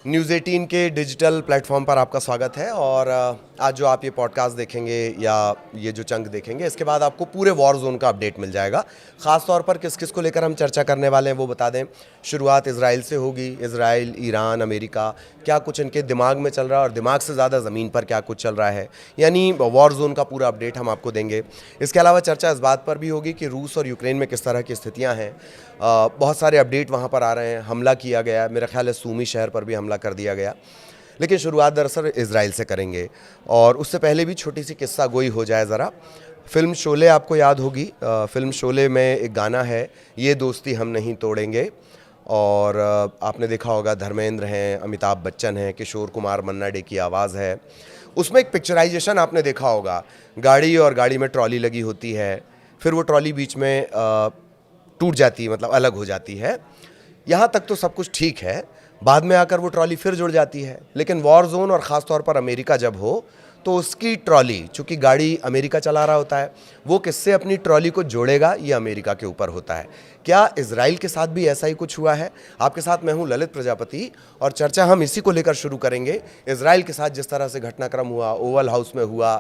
News 18 के digital platform पर आपका स्वागत है। और आज जो आप ये पॉडकास्ट देखेंगे या ये जो चंक देखेंगे, इसके बाद आपको पूरे वॉर जोन का अपडेट मिल जाएगा। ख़ास तौर पर किस किस को लेकर हम चर्चा करने वाले हैं वो बता दें। शुरुआत इजराइल से होगी। इजराइल, ईरान, अमेरिका, क्या कुछ इनके दिमाग में चल रहा है और दिमाग से ज़्यादा ज़मीन पर क्या कुछ चल रहा है, यानी वॉर जोन का पूरा अपडेट हम आपको देंगे। इसके अलावा चर्चा इस बात पर भी होगी कि रूस और यूक्रेन में किस तरह की स्थितियाँ हैं। बहुत सारे अपडेट वहाँ पर आ रहे हैं। हमला किया गया, मेरा ख्याल है सूमी शहर पर भी हमला कर दिया गया। लेकिन शुरुआत दरअसल इजराइल से करेंगे और उससे पहले भी छोटी सी किस्सा गोई हो जाए ज़रा। फिल्म शोले आपको याद होगी। फिल्म शोले में एक गाना है, ये दोस्ती हम नहीं तोड़ेंगे। और आपने देखा होगा धर्मेंद्र हैं, अमिताभ बच्चन हैं, किशोर कुमार मन्ना डे की आवाज़ है। उसमें एक पिक्चराइजेशन आपने देखा होगा, गाड़ी और गाड़ी में ट्रॉली लगी होती है, फिर वो ट्रॉली बीच में टूट जाती है, मतलब अलग हो जाती है। यहाँ तक तो सब कुछ ठीक है। बाद में आकर वो ट्रॉली फिर जुड़ जाती है। लेकिन वॉर जोन और ख़ास तौर पर अमेरिका जब हो तो उसकी ट्रॉली, चूँकि गाड़ी अमेरिका चला रहा होता है, वो किससे अपनी ट्रॉली को जोड़ेगा, ये अमेरिका के ऊपर होता है। क्या इजराइल के साथ भी ऐसा ही कुछ हुआ है? आपके साथ मैं हूँ ललित प्रजापति और चर्चा हम इसी को लेकर शुरू करेंगे। इजराइल के साथ जिस तरह से घटनाक्रम हुआ, ओवल हाउस में हुआ,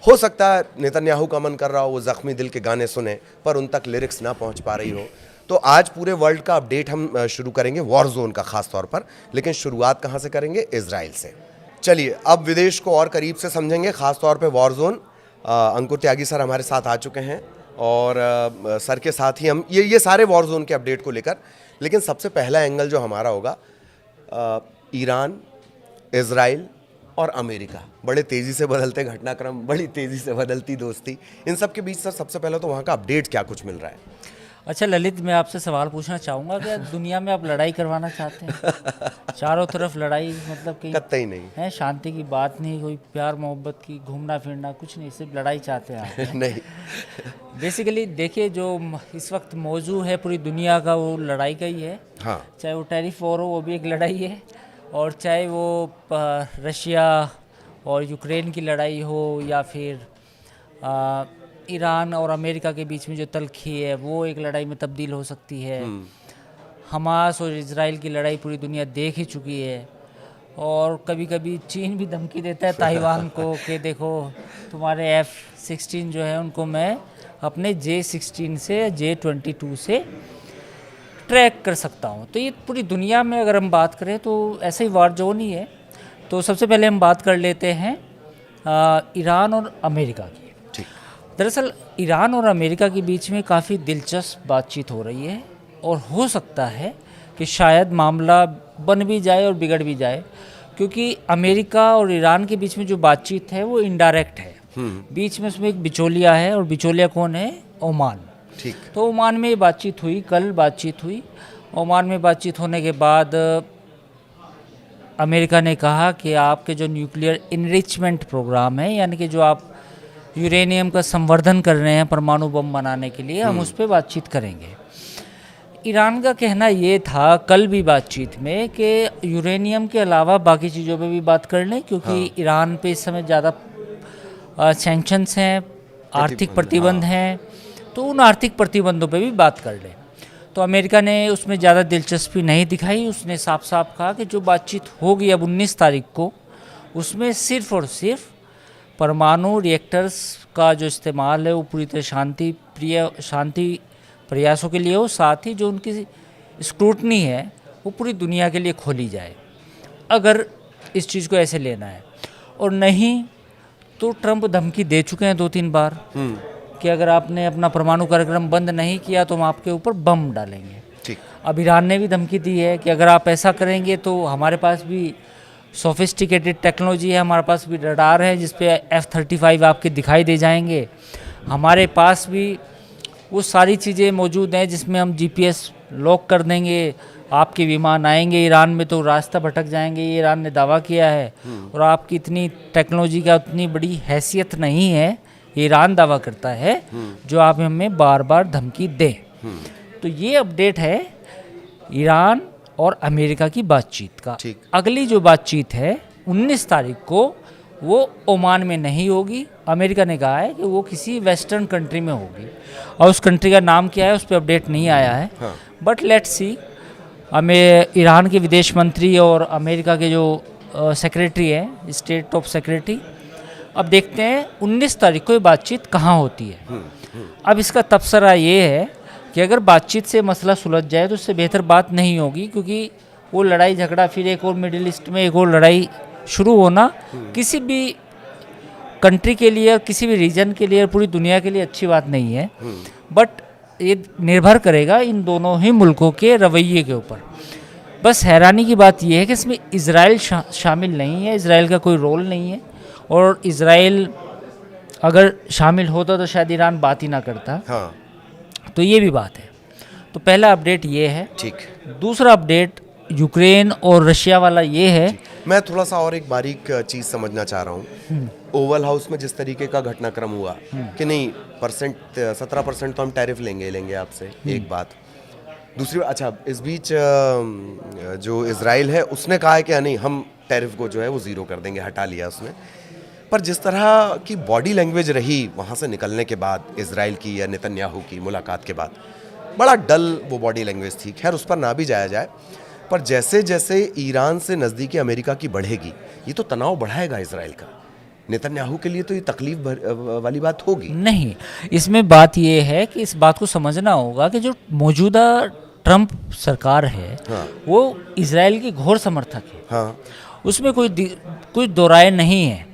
हो सकता है नेतन्याहू का मन कर रहा हो वो ज़ख्मी दिल के गाने सुने पर उन तक लिरिक्स ना पहुंच पा रही हो। तो आज पूरे वर्ल्ड का अपडेट हम शुरू करेंगे वॉर जोन का ख़ास तौर पर। लेकिन शुरुआत कहाँ से करेंगे? इजराइल से। चलिए अब विदेश को और करीब से समझेंगे, ख़ास तौर पे war zone. Ankur Tyagi sir हमारे साथ आ चुके हैं और सर के साथ ही हम ये सारे वॉर जोन के अपडेट को लेकर। लेकिन सबसे पहला एंगल जो हमारा होगा, ईरान, इजराइल और अमेरिका, बड़े तेज़ी से बदलते घटनाक्रम, बड़ी तेज़ी से बदलती दोस्ती, इन सब के बीच सर सबसे पहले तो वहाँ का अपडेट क्या कुछ मिल रहा है? अच्छा ललित, मैं आपसे सवाल पूछना चाहूँगा कि दुनिया में आप लड़ाई करवाना चाहते हैं? चारों तरफ लड़ाई, मतलब कि कतई नहीं है, शांति की बात नहीं, कोई प्यार मोहब्बत की, घूमना फिरना कुछ नहीं, सिर्फ लड़ाई चाहते हैं आप? नहीं। बेसिकली देखिए, जो इस वक्त मौजू है पूरी दुनिया का वो लड़ाई का ही है। हाँ, चाहे वो टेरिफ वॉर हो, वो भी एक लड़ाई है, और चाहे वो रशिया और यूक्रेन की लड़ाई हो, या फिर ईरान और अमेरिका के बीच में जो तल्खी है वो एक लड़ाई में तब्दील हो सकती है। हमास और इजराइल की लड़ाई पूरी दुनिया देख ही चुकी है। और कभी कभी चीन भी धमकी देता है ताइवान को कि देखो तुम्हारे F-16 जो है उनको मैं अपने J-16 से J-22 से ट्रैक कर सकता हूँ। तो ये पूरी दुनिया में अगर हम बात करें तो ऐसा ही वार जोन ही है। तो सबसे पहले हम बात कर लेते हैं ईरान और अमेरिका की। दरअसल ईरान और अमेरिका के बीच में काफ़ी दिलचस्प बातचीत हो रही है और हो सकता है कि शायद मामला बन भी जाए और बिगड़ भी जाए, क्योंकि अमेरिका और ईरान के बीच में जो बातचीत है वो इनडायरेक्ट है। बीच में उसमें एक बिचौलिया है, और बिचौलिया कौन है? ओमान। ठीक। तो ओमान में बातचीत हुई, कल बातचीत हुई। ओमान में बातचीत होने के बाद अमेरिका ने कहा कि आपके जो न्यूक्लियर इनरिचमेंट प्रोग्राम है, यानी कि जो आप यूरेनियम का संवर्धन कर रहे हैं परमाणु बम बनाने के लिए, हम उस पर बातचीत करेंगे। ईरान का कहना ये था कल भी बातचीत में कि यूरेनियम के अलावा बाकी चीज़ों पे भी बात कर लें, क्योंकि ईरान पे इस समय ज़्यादा सैंक्शंस हैं, आर्थिक प्रतिबंध हैं, तो उन आर्थिक प्रतिबंधों पे भी बात कर लें। तो अमेरिका ने उसमें ज़्यादा दिलचस्पी नहीं दिखाई। उसने साफ साफ कहा कि जो बातचीत होगी अब 19 तारीख को, उसमें सिर्फ़ और सिर्फ परमाणु रिएक्टर्स का जो इस्तेमाल है वो पूरी तरह शांति प्रयासों के लिए हो, साथ ही जो उनकी स्क्रूटनी है वो पूरी दुनिया के लिए खोली जाए, अगर इस चीज़ को ऐसे लेना है। और नहीं तो ट्रंप धमकी दे चुके हैं 2-3 बार कि अगर आपने अपना परमाणु कार्यक्रम बंद नहीं किया तो हम आपके ऊपर बम डालेंगे। ठीक। अब ईरान ने भी धमकी दी है कि अगर आप ऐसा करेंगे तो हमारे पास भी सोफिस्टिकेटेड टेक्नोलॉजी है, हमारे पास भी रडार है जिस पे F-35 आपके दिखाई दे जाएंगे, हमारे पास भी वो सारी चीज़ें मौजूद हैं जिसमें हम GPS लॉक कर देंगे, आपके विमान आएंगे ईरान में तो रास्ता भटक जाएंगे, ये ईरान ने दावा किया है। और आपकी इतनी टेक्नोलॉजी का उतनी बड़ी हैसियत नहीं है, ईरान दावा करता है, जो आप हमें बार बार धमकी दें। तो ये अपडेट है ईरान और अमेरिका की बातचीत का। अगली जो बातचीत है 19 तारीख को, वो ओमान में नहीं होगी। अमेरिका ने कहा है कि वो किसी वेस्टर्न कंट्री में होगी, और उस कंट्री का नाम क्या है उस पर अपडेट नहीं आया है। बट लेट्स सी, हमें ईरान के विदेश मंत्री और अमेरिका के जो सेक्रेटरी हैं, स्टेट ऑफ सेक्रेटरी, अब देखते हैं 19 तारीख को ये बातचीत कहाँ होती है। अब इसका तबसरा ये है कि अगर बातचीत से मसला सुलझ जाए तो उससे बेहतर बात नहीं होगी, क्योंकि वो लड़ाई झगड़ा फिर एक और मिडिल ईस्ट में एक और लड़ाई शुरू होना किसी भी कंट्री के लिए, किसी भी रीजन के लिए, पूरी दुनिया के लिए अच्छी बात नहीं है। बट ये निर्भर करेगा इन दोनों ही मुल्कों के रवैये के ऊपर। बस हैरानी की बात यह है कि इसमें इजराइल शामिल नहीं है, इजराइल का कोई रोल नहीं है, और इजराइल अगर शामिल होता तो शायद ईरान बात ही ना करता। हाँ, तो ये भी बात है। तो पहला अपडेट ये है। ठीक। दूसरा अपडेट यूक्रेन और रशिया वाला ये है। मैं थोड़ा सा और एक बारीक चीज़ समझना चाह रहा हूँ। ओवल हाउस में जिस तरीके का घटनाक्रम हुआ कि नहीं 17% तो हम टैरिफ लेंगे आपसे, एक बात। दूसरी, अच्छा, इस बीच जो इजराइल है उसने कहा है कि नहीं, हम टैरिफ को जो है वो ज़ीरो कर देंगे, हटा लिया उसने। पर जिस तरह की बॉडी लैंग्वेज रही वहाँ से निकलने के बाद, इजराइल की या नेतन्याहू की मुलाकात के बाद, बड़ा डल वो बॉडी लैंग्वेज थी। खैर, उस पर ना भी जाया जाए, पर जैसे जैसे ईरान से नज़दीकी अमेरिका की बढ़ेगी, ये तो तनाव बढ़ाएगा इजराइल का। नेतन्याहू के लिए तो ये तकलीफ वाली बात होगी। नहीं, इसमें बात ये है कि इस बात को समझना होगा कि जो मौजूदा ट्रंप सरकार है, हाँ, वो इजराइल की घोर समर्थक है। हाँ, उसमें कोई दो राय नहीं है।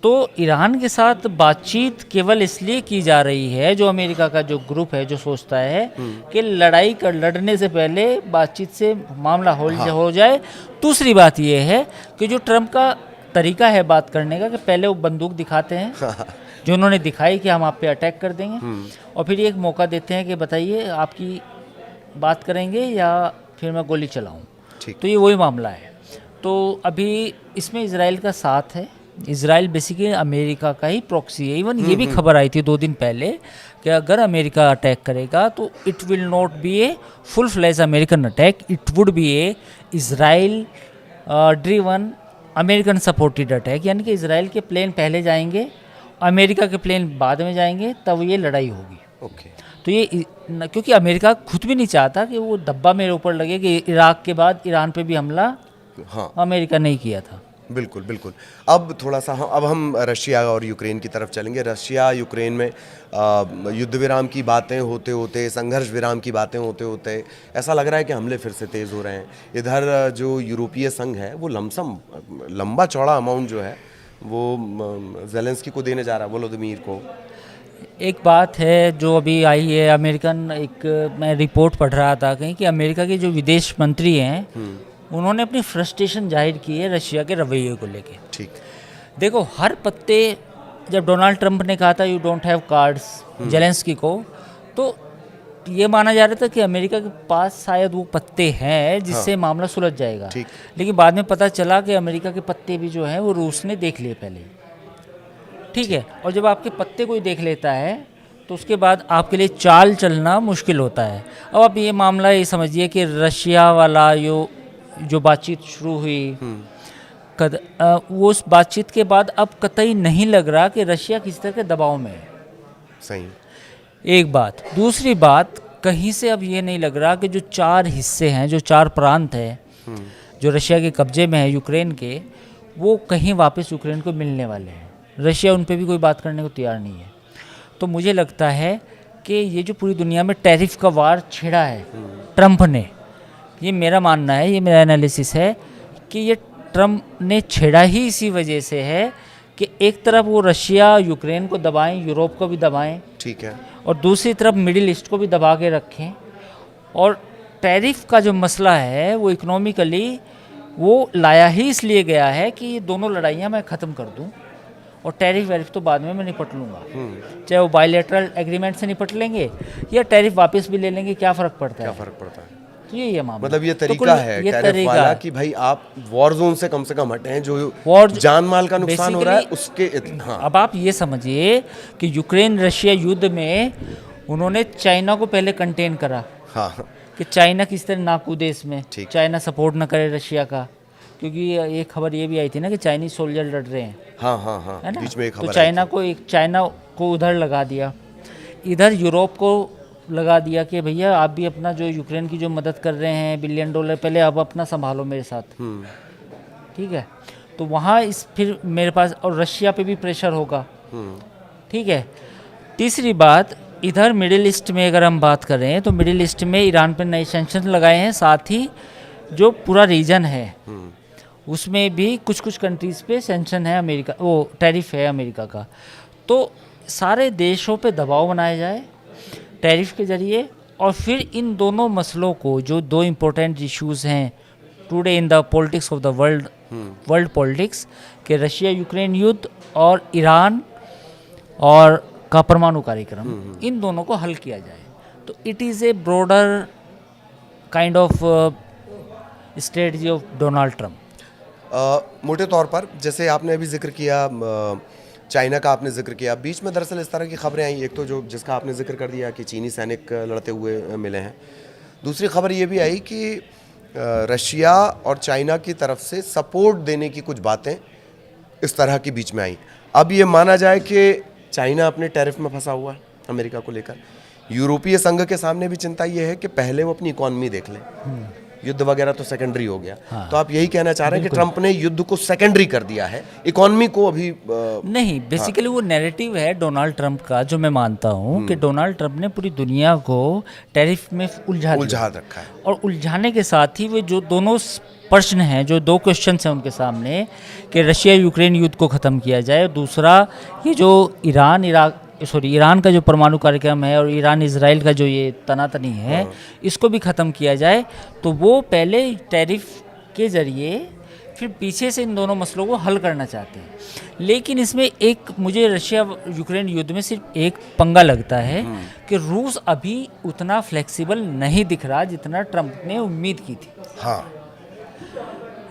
तो ईरान के साथ बातचीत केवल इसलिए की जा रही है, जो अमेरिका का जो ग्रुप है जो सोचता है कि लड़ाई लड़ने से पहले बातचीत से मामला हो जाए। दूसरी बात यह है कि जो ट्रंप का तरीका है बात करने का, कि पहले वो बंदूक दिखाते हैं जो उन्होंने दिखाई कि हम आप पे अटैक कर देंगे, और फिर एक मौका देते हैं कि बताइए आपकी बात करेंगे या फिर मैं गोली चलाऊं। तो ये वही मामला है। तो अभी इसमें इजराइल का साथ है। इजराइल बेसिकली अमेरिका का ही प्रॉक्सी है। इवन ये भी खबर आई थी 2 दिन पहले कि अगर अमेरिका अटैक करेगा तो it will not be a full fledge American attack, it would be A Israel driven American supported attack. यानी कि इजराइल के प्लेन पहले जाएंगे, अमेरिका के प्लेन बाद में जाएंगे, तब ये लड़ाई होगी। ओके। तो ये क्योंकि अमेरिका खुद भी नहीं चाहता कि वो धब्बा मेरे ऊपर लगे कि इराक के बाद ईरान पे भी हमला अमेरिका नहीं किया था। बिल्कुल बिल्कुल। अब थोड़ा सा अब हम रशिया और यूक्रेन की तरफ चलेंगे। रशिया यूक्रेन में युद्ध विराम की बातें होते होते, संघर्ष विराम की बातें होते होते ऐसा लग रहा है कि हमले फिर से तेज़ हो रहे हैं। इधर जो यूरोपीय संघ है वो लंबा चौड़ा अमाउंट जो है वो ज़ेलेंस्की को देने जा रहा है, वोलोदिमीर को। एक बात है जो अभी आई है, अमेरिकन मैं रिपोर्ट पढ़ रहा था कहीं कि अमेरिका के जो विदेश मंत्री हैं उन्होंने अपनी फ्रस्ट्रेशन जाहिर की है रशिया के रवैये को लेके। ठीक। देखो, हर पत्ते, जब डोनाल्ड ट्रंप ने कहा था you don't have cards Zelensky को, तो ये माना जा रहा था कि अमेरिका के पास शायद वो पत्ते हैं जिससे मामला सुलझ जाएगा। लेकिन बाद में पता चला कि अमेरिका के पत्ते भी जो हैं वो रूस ने देख लिए पहले। ठीक है, और जब आपके पत्ते कोई देख लेता है तो उसके बाद आपके लिए चाल चलना मुश्किल होता है। अब आप ये मामला ये समझिए कि रशिया वाला जो बातचीत शुरू हुई, वो उस बातचीत के बाद अब कतई नहीं लग रहा कि रशिया किसी तरह के दबाव में है। सही। एक बात। दूसरी बात, कहीं से अब ये नहीं लग रहा कि जो 4 हिस्से हैं, जो 4 प्रांत हैं जो रशिया के कब्जे में है यूक्रेन के, वो कहीं वापस यूक्रेन को मिलने वाले हैं। रशिया उन पर भी कोई बात करने को तैयार नहीं है। तो मुझे लगता है कि ये जो पूरी दुनिया में टैरिफ का वार छेड़ा है ट्रंप ने, ये मेरा मानना है, ये मेरा एनालिसिस है कि ये ट्रंप ने छेड़ा ही इसी वजह से है कि एक तरफ वो रशिया यूक्रेन को दबाएं, यूरोप को भी दबाएं, ठीक है, और दूसरी तरफ मिडिल ईस्ट को भी दबा के रखें। और टैरिफ का जो मसला है वो इकोनॉमिकली वो लाया ही इसलिए गया है कि ये दोनों लड़ाइयाँ मैं ख़त्म कर दूँ, और टैरिफ वैरिफ तो बाद में मैं निपट लूँगा। चाहे वो बायलैटरल एग्रीमेंट से निपट लेंगे या टैरिफ वापस भी ले लेंगे, क्या फ़र्क पड़ता है? क्या फ़र्क पड़ता है? तो ये मामला, मतलब ये तरीका है टैरिफ वाला कि भाई आप वॉर जोन से कम हटें, जो जान माल का नुकसान हो रहा है उसके। हाँ। अब आप ये समझिए कि यूक्रेन रशिया युद्ध में उन्होंने चाइना को पहले कंटेन करा। हाँ। कि चाइना किस तरह ना कूदे इसमें, चाइना सपोर्ट ना करे रशिया का, क्योंकि ये खबर ये भी आई थी ना कि चाइनीज सोल्जर लड़ रहे हैं। हाँ हाँ हाँ, बीच में एक खबर तो चाइना को उधर लगा दिया। इधर यूरोप को लगा दिया कि भैया आप भी अपना जो यूक्रेन की जो मदद कर रहे हैं $1 बिलियन, पहले आप अपना संभालो मेरे साथ, ठीक है। तो वहाँ इस फिर मेरे पास और रशिया पे भी प्रेशर होगा, ठीक है। तीसरी बात, इधर मिडिल ईस्ट में अगर हम बात कर रहे हैं तो मिडिल ईस्ट में ईरान पर नए सैंक्शन लगाए हैं, साथ ही जो पूरा रीजन है उसमें भी कुछ कुछ कंट्रीज़ पे सैंक्शन है, अमेरिका वो टैरिफ है अमेरिका का। तो सारे देशों पे दबाव बनाया जाए टैरिफ के ज़रिए, और फिर इन दोनों मसलों को, जो दो इम्पोर्टेंट इश्यूज़ हैं today in the politics of the world politics, के रशिया यूक्रेन युद्ध और ईरान और का परमाणु कार्यक्रम, इन दोनों को हल किया जाए। तो it is a broader kind of strategy of Donald Trump. मोटे तौर पर जैसे आपने अभी जिक्र किया, चाइना का आपने जिक्र किया, बीच में दरअसल इस तरह की खबरें आई, एक तो जो जिसका आपने जिक्र कर दिया कि चीनी सैनिक लड़ते हुए मिले हैं, दूसरी खबर ये भी आई कि रशिया और चाइना की तरफ से सपोर्ट देने की कुछ बातें इस तरह की बीच में आई। अब ये माना जाए कि चाइना अपने टैरिफ में फंसा हुआ है अमेरिका को लेकर, यूरोपीय संघ के सामने भी चिंता ये है कि पहले वो अपनी इकॉनमी देख लें, युद्ध वगैरह तो सेकेंडरी हो गया। हाँ। तो आप यही कहना चाह रहे हैं कि ट्रंप ने युद्ध को सेकेंडरी कर दिया है, इकॉनमी को अभी नहीं, बेसिकली वो नैरेटिव है डोनाल्ड ट्रंप का, जो मैं मानता हूँ कि डोनाल्ड ट्रंप ने पूरी दुनिया को टैरिफ में उलझा रखा है, और उलझाने के साथ ही वो जो दोनों प्रश्न हैं, जो दो क्वेश्चन हैं उनके सामने, कि रशिया यूक्रेन युद्ध को ख़त्म किया जाए, और दूसरा ये जो ईरान का जो परमाणु कार्यक्रम है और ईरान इजराइल का जो ये तनातनी है, इसको भी ख़त्म किया जाए। तो वो पहले टैरिफ के ज़रिए फिर पीछे से इन दोनों मसलों को हल करना चाहते हैं। लेकिन इसमें एक मुझे रशिया यूक्रेन युद्ध में सिर्फ एक पंगा लगता है कि रूस अभी उतना फ्लेक्सिबल नहीं दिख रहा जितना ट्रंप ने उम्मीद की थी। हाँ,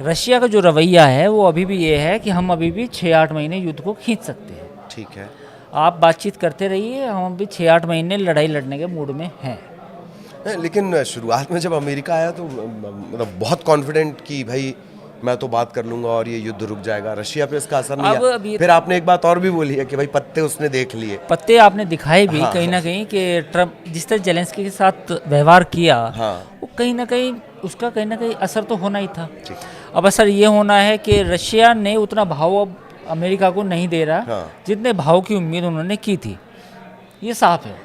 रशिया का जो रवैया है वो अभी भी ये है कि हम अभी भी 6-8 महीने युद्ध को खींच सकते हैं, ठीक है, आप बातचीत करते रहिए, हम भी 6-8 महीने लड़ाई लड़ने के मूड में हैं। लेकिन शुरुआत में जब अमेरिका आया तो मतलब बहुत कॉन्फिडेंट कि भाई मैं तो बात कर लूंगा और ये युद्ध रुक जाएगा, रशिया पे इसका असर नहीं आया। फिर आपने एक बात और भी बोली है कि भाई पत्ते उसने देख लिए, पत्ते आपने दिखाए भी कहीं ना कहीं कि ट्रंप जिस तरह जेलेंस्की के साथ व्यवहार किया, वो कहीं ना कहीं उसका कहीं ना कहीं असर तो होना ही था। अब असर ये होना है कि रशिया ने उतना भाव अब अमेरिका को नहीं दे रहा जितने भाव की उम्मीद उन्होंने की थी, ये साफ है,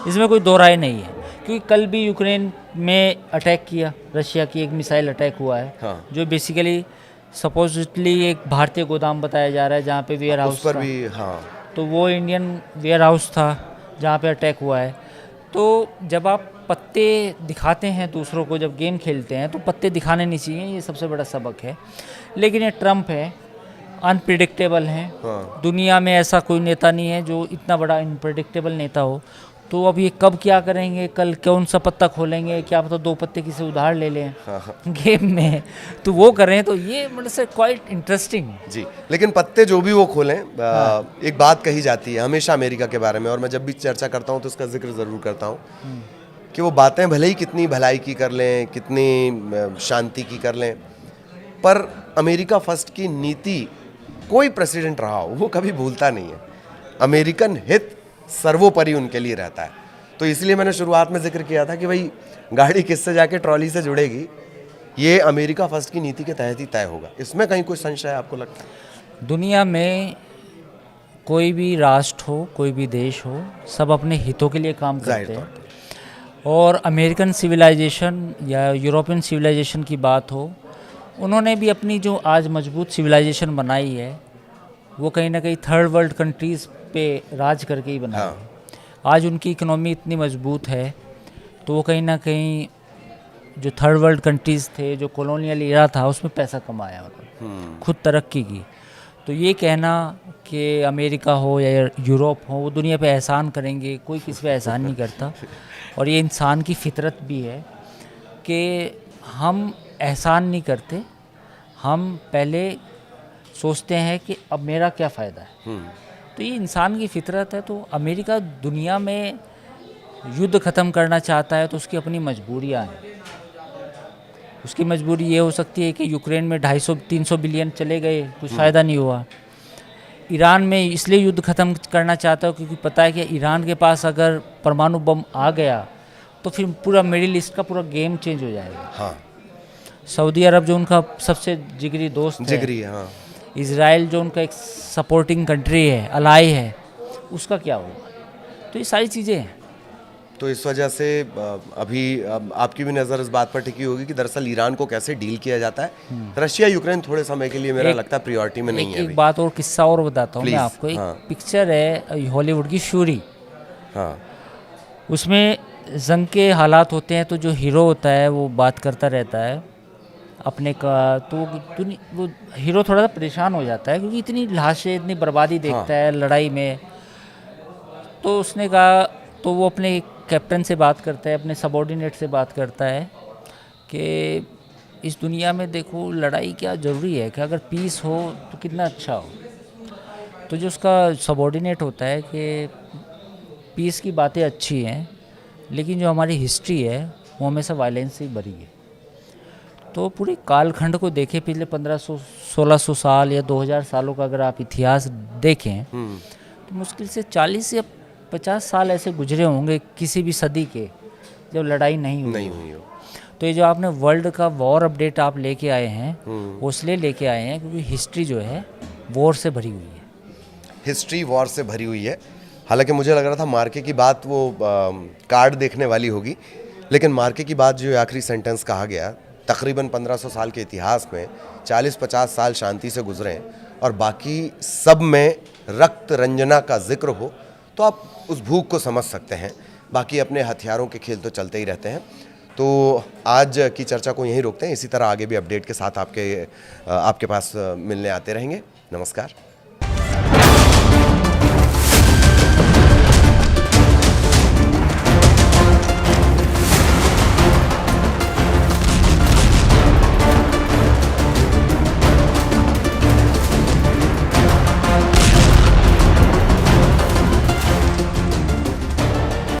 इसमें कोई दो राय नहीं है। क्योंकि कल भी यूक्रेन में अटैक किया, रशिया की एक मिसाइल अटैक हुआ है, जो बेसिकली सपोजिटली एक भारतीय गोदाम बताया जा रहा है जहाँ पे वेयर हाउस पर भी, तो वो इंडियन वेयर हाउस था जहाँ पे अटैक हुआ है। तो जब आप पत्ते दिखाते हैं दूसरों को, जब गेम खेलते हैं तो पत्ते दिखाने नहीं चाहिए, ये सबसे बड़ा सबक है। लेकिन ये ट्रंप है, अनप्रिडिक्टेबल हैं, दुनिया में ऐसा कोई नेता नहीं है जो इतना बड़ा अनप्रिडिक्टेबल नेता हो। तो अब ये कब क्या करेंगे, कल कौन सा पत्ता खोलेंगे, क्या पता 2 पत्ते किसी उधार ले लें गेम में, तो वो करें, तो ये मतलब से क्वाइट इंटरेस्टिंग जी। लेकिन पत्ते जो भी वो खोलें, एक बात कही जाती है हमेशा अमेरिका के बारे में, और मैं जब भी चर्चा करता हूँ तो इसका जिक्र ज़रूर करता हूँ कि वो बातें भले ही कितनी भलाई की कर लें, कितनी शांति की कर लें, पर अमेरिका फर्स्ट की नीति कोई प्रेसिडेंट रहा हो वो कभी भूलता नहीं है। अमेरिकन हित सर्वोपरि उनके लिए रहता है। तो इसलिए मैंने शुरुआत में जिक्र किया था कि भाई गाड़ी किससे जाके ट्रॉली से जुड़ेगी, ये अमेरिका फर्स्ट की नीति के तहत ही तय होगा, इसमें कहीं कोई संशय आपको लगता है? दुनिया में कोई भी राष्ट्र हो, कोई भी देश हो, सब अपने हितों के लिए काम करते हैं। और अमेरिकन सिविलाइजेशन या यूरोपियन सिविलाइजेशन की बात हो, उन्होंने भी अपनी जो आज मजबूत सिविलाइजेशन बनाई है वो कहीं ना कहीं थर्ड वर्ल्ड कंट्रीज़ पे राज करके ही बनाई है। आज उनकी इकोनॉमी इतनी मजबूत है तो वो कहीं ना कहीं जो थर्ड वर्ल्ड कंट्रीज़ थे, जो कॉलोनियल एरा था, उसमें पैसा कमाया उन्होंने, खुद तरक्की की। तो ये कहना कि अमेरिका हो या यूरोप हो वो दुनिया पे एहसान करेंगे, कोई किसी पे एहसान नहीं करता। और ये इंसान की फितरत भी है कि हम एहसान नहीं करते, हम पहले सोचते हैं कि अब मेरा क्या फ़ायदा है। तो ये इंसान की फितरत है। तो अमेरिका दुनिया में युद्ध ख़त्म करना चाहता है तो उसकी अपनी मजबूरियाँ हैं। उसकी मजबूरी ये हो सकती है कि यूक्रेन में 250-300 बिलियन चले गए, कुछ फ़ायदा नहीं हुआ। ईरान में इसलिए युद्ध ख़त्म करना चाहता है क्योंकि पता है कि ईरान के पास अगर परमाणु बम आ गया तो फिर पूरा मिडिल ईस्ट का पूरा गेम चेंज हो जाएगा। हाँ, सऊदी अरब जो उनका सबसे जिगरी दोस्त है, जिगरी है, हाँ। इज़राइल जो उनका एक सपोर्टिंग कंट्री है, अलाई है, उसका क्या होगा? तो ये सारी चीज़ें हैं। तो इस वजह से अभी आपकी भी नज़र इस बात पर टिकी होगी कि दरअसल ईरान को कैसे डील किया जाता है। रशिया यूक्रेन थोड़े समय के लिए मेरा लगता है प्रायोरिटी में नहीं है एक अभी। बात और किस्सा और बताता हूँ मैं Please, आपको। एक हाँ। पिक्चर है हॉलीवुड की, फ्यूरी। हाँ, उसमें जंग के हालात होते हैं तो जो हीरो होता है वो बात करता रहता है अपने का, तो वो हीरो थोड़ा सा परेशान हो जाता है क्योंकि इतनी लाशें, इतनी बर्बादी देखता है लड़ाई में। तो उसने कहा, तो वो अपने कैप्टन से बात करता है, अपने सबॉर्डिनेट से बात करता है कि इस दुनिया में देखो लड़ाई क्या ज़रूरी है, कि अगर पीस हो तो कितना अच्छा हो। तो जो उसका सबॉर्डिनेट होता है कि पीस की बातें अच्छी हैं, लेकिन जो हमारी हिस्ट्री है वो हमेशा वायलेंस से भरी है। तो पूरे कालखंड को देखें, पिछले 1500-1600 साल या 2000 सालों का अगर आप इतिहास देखें तो मुश्किल से 40 या 50 साल ऐसे गुजरे होंगे किसी भी सदी के जब लड़ाई नहीं हुई हो। तो ये जो आपने वर्ल्ड का वॉर अपडेट आप लेके आए हैं, वो इसलिए लेके आए हैं क्योंकि हिस्ट्री जो है वॉर से भरी हुई है। हिस्ट्री वॉर से भरी हुई है। हालांकि मुझे लग रहा था मार्के की बात वो कार्ड देखने वाली होगी, लेकिन मार्के की बात जो आखिरी सेंटेंस कहा गया, तकरीबन 1500 साल के इतिहास में 40-50 साल शांति से गुजरे हैं और बाकी सब में रक्त रंजना का जिक्र हो, तो आप उस भूख को समझ सकते हैं। बाकी अपने हथियारों के खेल तो चलते ही रहते हैं। तो आज की चर्चा को यहीं रोकते हैं। इसी तरह आगे भी अपडेट के साथ आपके पास मिलने आते रहेंगे। नमस्कार।